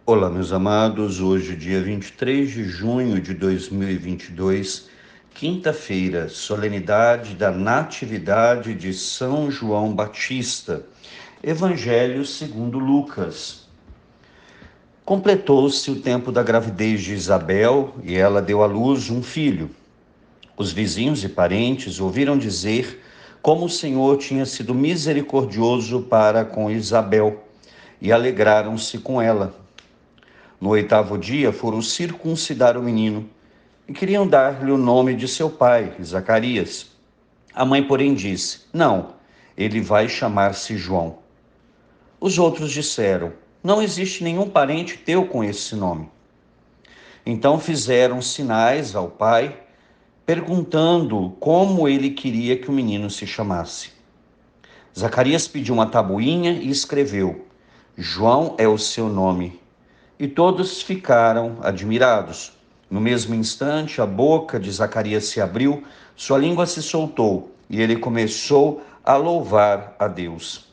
Olá, meus amados. Hoje, dia 23 de junho de 2022, quinta-feira, solenidade da Natividade de São João Batista. Evangelho segundo Lucas. Completou-se o tempo da gravidez de Isabel e ela deu à luz um filho. Os vizinhos e parentes ouviram dizer como o Senhor tinha sido misericordioso para com Isabel e alegraram-se com ela. No 8º dia, foram circuncidar o menino e queriam dar-lhe o nome de seu pai, Zacarias. A mãe, porém, disse: Não, ele vai chamar-se João. Os outros disseram: Não existe nenhum parente teu com esse nome. Então fizeram sinais ao pai, perguntando como ele queria que o menino se chamasse. Zacarias pediu uma tabuinha e escreveu: João é o seu nome. E todos ficaram admirados. No mesmo instante, a boca de Zacarias se abriu, sua língua se soltou, e ele começou a louvar a Deus.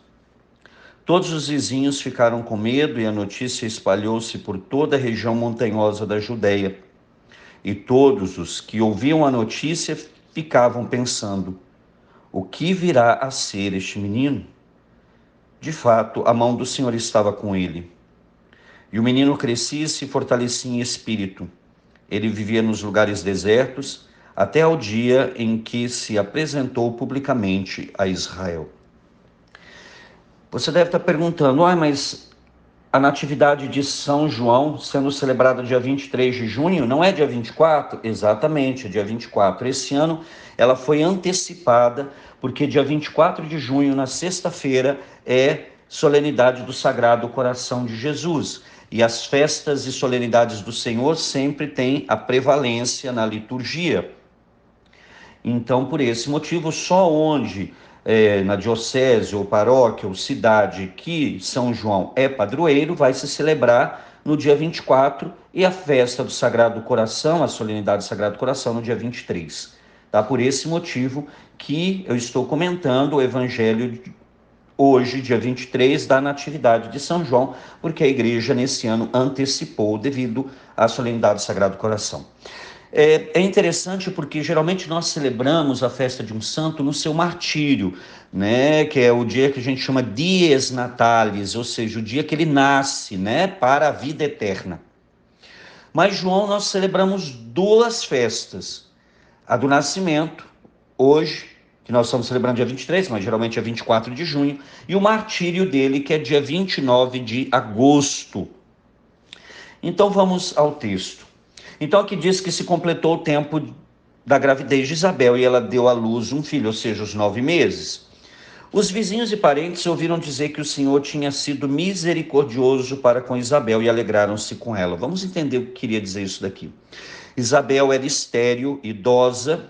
Todos os vizinhos ficaram com medo e a notícia espalhou-se por toda a região montanhosa da Judeia. E todos os que ouviam a notícia ficavam pensando: o que virá a ser este menino? De fato, a mão do Senhor estava com ele. E o menino crescia e se fortalecia em espírito. Ele vivia nos lugares desertos, até ao dia em que se apresentou publicamente a Israel. Você deve estar perguntando: mas a natividade de São João, sendo celebrada dia 23 de junho, não é dia 24? Exatamente, é dia 24. Esse ano ela foi antecipada, porque dia 24 de junho, na sexta-feira, é solenidade do Sagrado Coração de Jesus. E as festas e solenidades do Senhor sempre têm a prevalência na liturgia. Então, por esse motivo, só onde, na diocese ou paróquia ou cidade que São João é padroeiro, vai se celebrar no dia 24 e a festa do Sagrado Coração, a solenidade do Sagrado Coração, no dia 23. Tá? Por esse motivo que eu estou comentando o Evangelho hoje, dia 23, da Natividade de São João, porque a igreja nesse ano antecipou devido à solenidade do Sagrado Coração. É interessante porque geralmente nós celebramos a festa de um santo no seu martírio, né? Que é o dia que a gente chama Dies Natalis, ou seja, o dia que ele nasce, né? Para a vida eterna. Mas João, nós celebramos duas festas: a do nascimento, hoje, que nós estamos celebrando dia 23, mas geralmente é 24 de junho, e o martírio dele, que é dia 29 de agosto. Então vamos ao texto. Então aqui diz que se completou o tempo da gravidez de Isabel e ela deu à luz um filho, ou seja, os 9 meses. Os vizinhos e parentes ouviram dizer que o Senhor tinha sido misericordioso para com Isabel e alegraram-se com ela. Vamos entender o que queria dizer isso daqui. Isabel era estéril, idosa,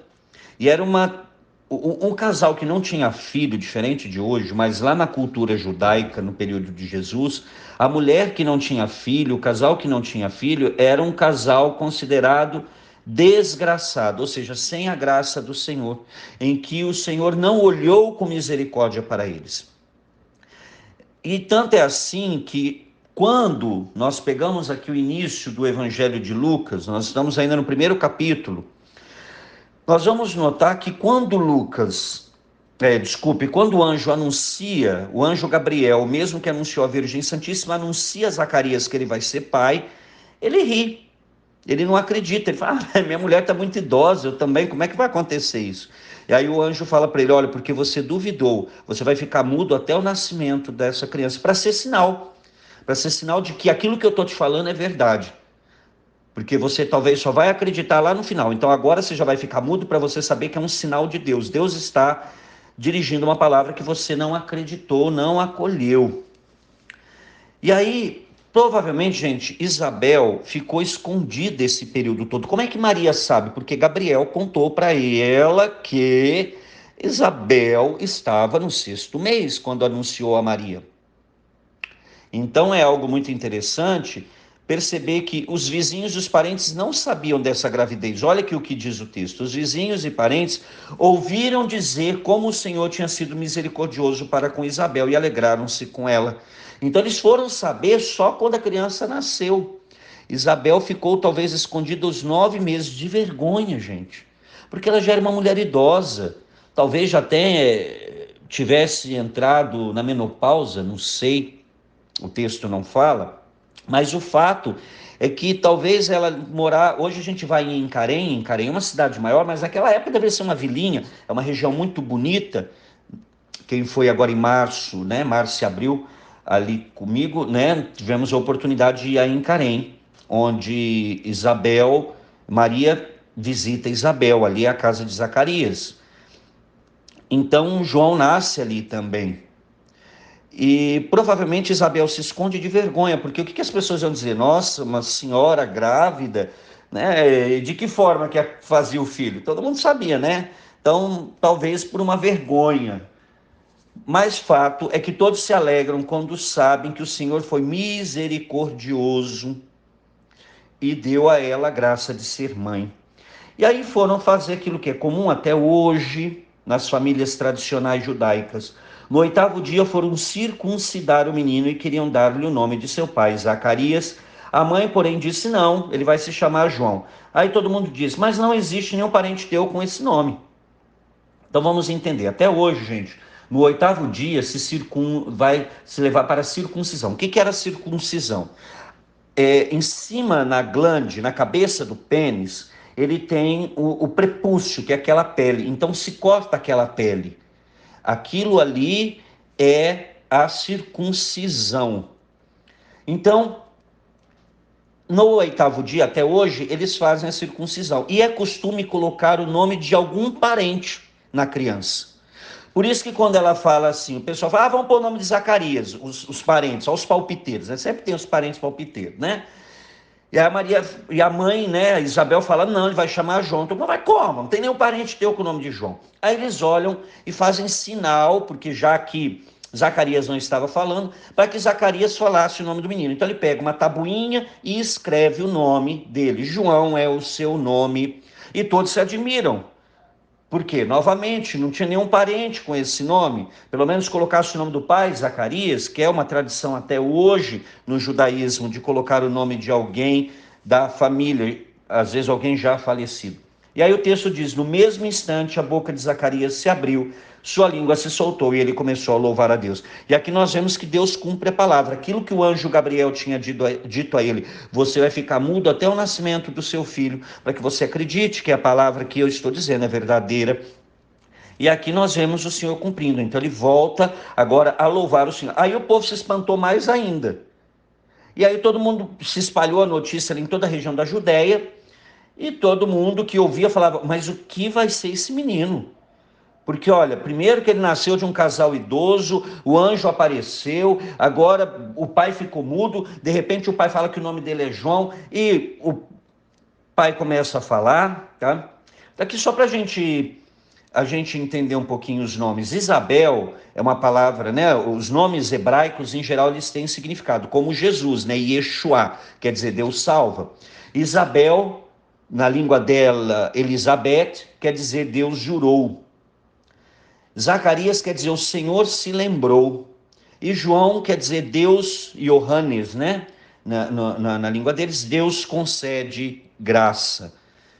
e era um casal que não tinha filho, diferente de hoje, mas lá na cultura judaica, no período de Jesus, a mulher que não tinha filho, o casal que não tinha filho, era um casal considerado desgraçado, ou seja, sem a graça do Senhor, em que o Senhor não olhou com misericórdia para eles. E tanto é assim que quando nós pegamos aqui o início do Evangelho de Lucas, nós estamos ainda no primeiro capítulo, nós vamos notar que quando quando o anjo anuncia, o anjo Gabriel, o mesmo que anunciou a Virgem Santíssima, anuncia a Zacarias que ele vai ser pai, ele ri, ele não acredita, ele fala: minha mulher está muito idosa, eu também, como é que vai acontecer isso? E aí o anjo fala para ele: olha, porque você duvidou, você vai ficar mudo até o nascimento dessa criança, para ser sinal de que aquilo que eu estou te falando é verdade. Porque você talvez só vai acreditar lá no final. Então agora você já vai ficar mudo para você saber que é um sinal de Deus. Deus está dirigindo uma palavra que você não acreditou, não acolheu. E aí, provavelmente, gente, Isabel ficou escondida esse período todo. Como é que Maria sabe? Porque Gabriel contou para ela que Isabel estava no 6º mês, quando anunciou a Maria. Então é algo muito interessante, perceber que os vizinhos e os parentes não sabiam dessa gravidez. Olha aqui o que diz o texto. Os vizinhos e parentes ouviram dizer como o Senhor tinha sido misericordioso para com Isabel e alegraram-se com ela. Então eles foram saber só quando a criança nasceu. Isabel ficou talvez escondida os 9 meses de vergonha, gente, porque ela já era uma mulher idosa, talvez já até tivesse entrado na menopausa, não sei, o texto não fala, mas o fato é que talvez ela morar, hoje a gente vai em Incarém é uma cidade maior, mas naquela época deveria ser uma vilinha, é uma região muito bonita. Quem foi agora em março, né, março e abril, ali comigo, né, tivemos a oportunidade de ir a Incarém, onde Maria visita Isabel, ali é a casa de Zacarias. Então João nasce ali também. E provavelmente Isabel se esconde de vergonha, porque o que as pessoas vão dizer? Nossa, uma senhora grávida, né? De que forma que fazia o filho? Todo mundo sabia, né? Então, talvez por uma vergonha. Mas fato é que todos se alegram quando sabem que o Senhor foi misericordioso e deu a ela a graça de ser mãe. E aí foram fazer aquilo que é comum até hoje nas famílias tradicionais judaicas. No 8º dia foram circuncidar o menino e queriam dar-lhe o nome de seu pai, Zacarias. A mãe, porém, disse não, ele vai se chamar João. Aí todo mundo diz, mas não existe nenhum parente teu com esse nome. Então vamos entender, até hoje, gente, no 8º dia vai se levar para a circuncisão. O que era a circuncisão? Em cima, na glande, na cabeça do pênis, ele tem o prepúcio, que é aquela pele. Então se corta aquela pele. Aquilo ali é a circuncisão. Então, no 8º dia, até hoje, eles fazem a circuncisão. E é costume colocar o nome de algum parente na criança. Por isso que quando ela fala assim, o pessoal fala, vamos pôr o nome de Zacarias, os parentes, os palpiteiros, né? Sempre tem os parentes palpiteiros, né? E a mãe, né, a Isabel fala, não, ele vai chamar João. Então, vai como? Não tem nenhum parente teu com o nome de João. Aí eles olham e fazem sinal, porque já que Zacarias não estava falando, para que Zacarias falasse o nome do menino. Então ele pega uma tabuinha e escreve o nome dele. João é o seu nome. E todos se admiram. Porque, novamente, não tinha nenhum parente com esse nome. Pelo menos colocasse o nome do pai, Zacarias, que é uma tradição até hoje no judaísmo de colocar o nome de alguém da família, às vezes alguém já falecido. E aí o texto diz, no mesmo instante a boca de Zacarias se abriu, sua língua se soltou e ele começou a louvar a Deus. E aqui nós vemos que Deus cumpre a palavra. Aquilo que o anjo Gabriel tinha dito a ele, você vai ficar mudo até o nascimento do seu filho, para que você acredite que a palavra que eu estou dizendo é verdadeira. E aqui nós vemos o Senhor cumprindo. Então ele volta agora a louvar o Senhor. Aí o povo se espantou mais ainda. E aí todo mundo se espalhou a notícia ali em toda a região da Judéia, e todo mundo que ouvia falava, mas o que vai ser esse menino? Porque, olha, primeiro que ele nasceu de um casal idoso, o anjo apareceu, agora o pai ficou mudo, de repente o pai fala que o nome dele é João, e o pai começa a falar, tá? Daqui só para a gente entender um pouquinho os nomes. Isabel é uma palavra, né? Os nomes hebraicos, em geral, eles têm significado, como Jesus, né? Yeshua, quer dizer, Deus salva. Isabel, na língua dela, Elizabeth, quer dizer Deus jurou. Zacarias quer dizer o Senhor se lembrou. E João quer dizer Deus, Johannes, né? Na língua deles, Deus concede graça.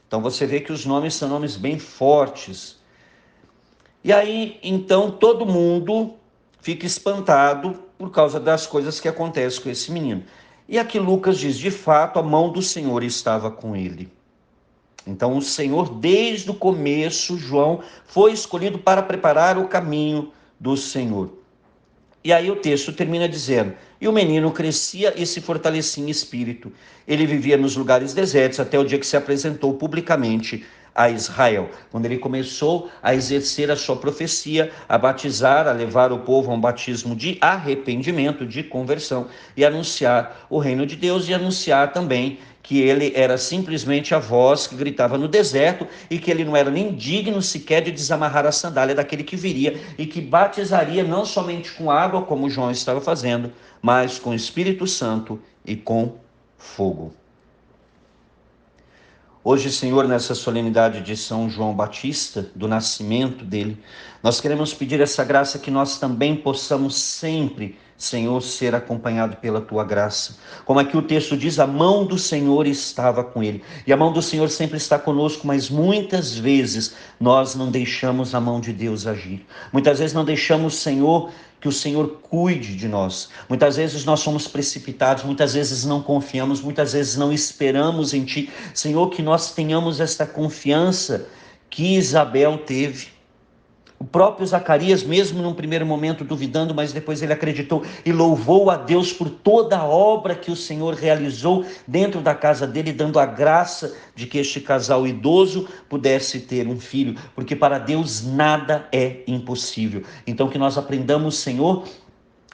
Então você vê que os nomes são nomes bem fortes. E aí, então, todo mundo fica espantado por causa das coisas que acontecem com esse menino. E aqui Lucas diz, de fato, a mão do Senhor estava com ele. Então o Senhor, desde o começo, João, foi escolhido para preparar o caminho do Senhor. E aí o texto termina dizendo, e o menino crescia e se fortalecia em espírito. Ele vivia nos lugares desertos até o dia que se apresentou publicamente a Israel, quando ele começou a exercer a sua profecia, a batizar, a levar o povo a um batismo de arrependimento, de conversão, e anunciar o reino de Deus, e anunciar também que ele era simplesmente a voz que gritava no deserto, e que ele não era nem digno sequer de desamarrar a sandália daquele que viria, e que batizaria não somente com água, como João estava fazendo, mas com o Espírito Santo e com fogo. Hoje, Senhor, nessa solenidade de São João Batista, do nascimento dele, nós queremos pedir essa graça que nós também possamos sempre, Senhor, ser acompanhado pela tua graça. Como aqui o texto diz, a mão do Senhor estava com ele. E a mão do Senhor sempre está conosco, mas muitas vezes nós não deixamos a mão de Deus agir. Muitas vezes não deixamos, Senhor, que o Senhor cuide de nós. Muitas vezes nós somos precipitados, muitas vezes não confiamos, muitas vezes não esperamos em Ti. Senhor, que nós tenhamos esta confiança que Isabel teve. O próprio Zacarias, mesmo num primeiro momento duvidando, mas depois ele acreditou e louvou a Deus por toda a obra que o Senhor realizou dentro da casa dele, dando a graça de que este casal idoso pudesse ter um filho, porque para Deus nada é impossível. Então que nós aprendamos, Senhor,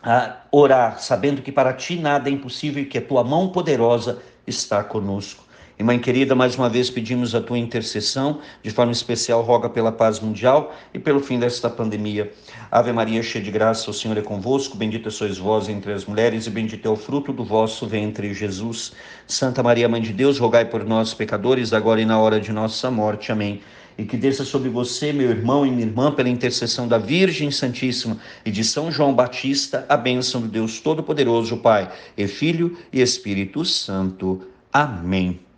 a orar, sabendo que para Ti nada é impossível e que a Tua mão poderosa está conosco. E mãe querida, mais uma vez pedimos a tua intercessão, de forma especial roga pela paz mundial e pelo fim desta pandemia. Ave Maria, cheia de graça, o Senhor é convosco, bendita sois vós entre as mulheres e bendito é o fruto do vosso ventre, Jesus. Santa Maria, Mãe de Deus, rogai por nós, pecadores, agora e na hora de nossa morte. Amém. E que desça sobre você, meu irmão e minha irmã, pela intercessão da Virgem Santíssima e de São João Batista, a bênção do Deus Todo-Poderoso, Pai, e Filho e Espírito Santo. Amém.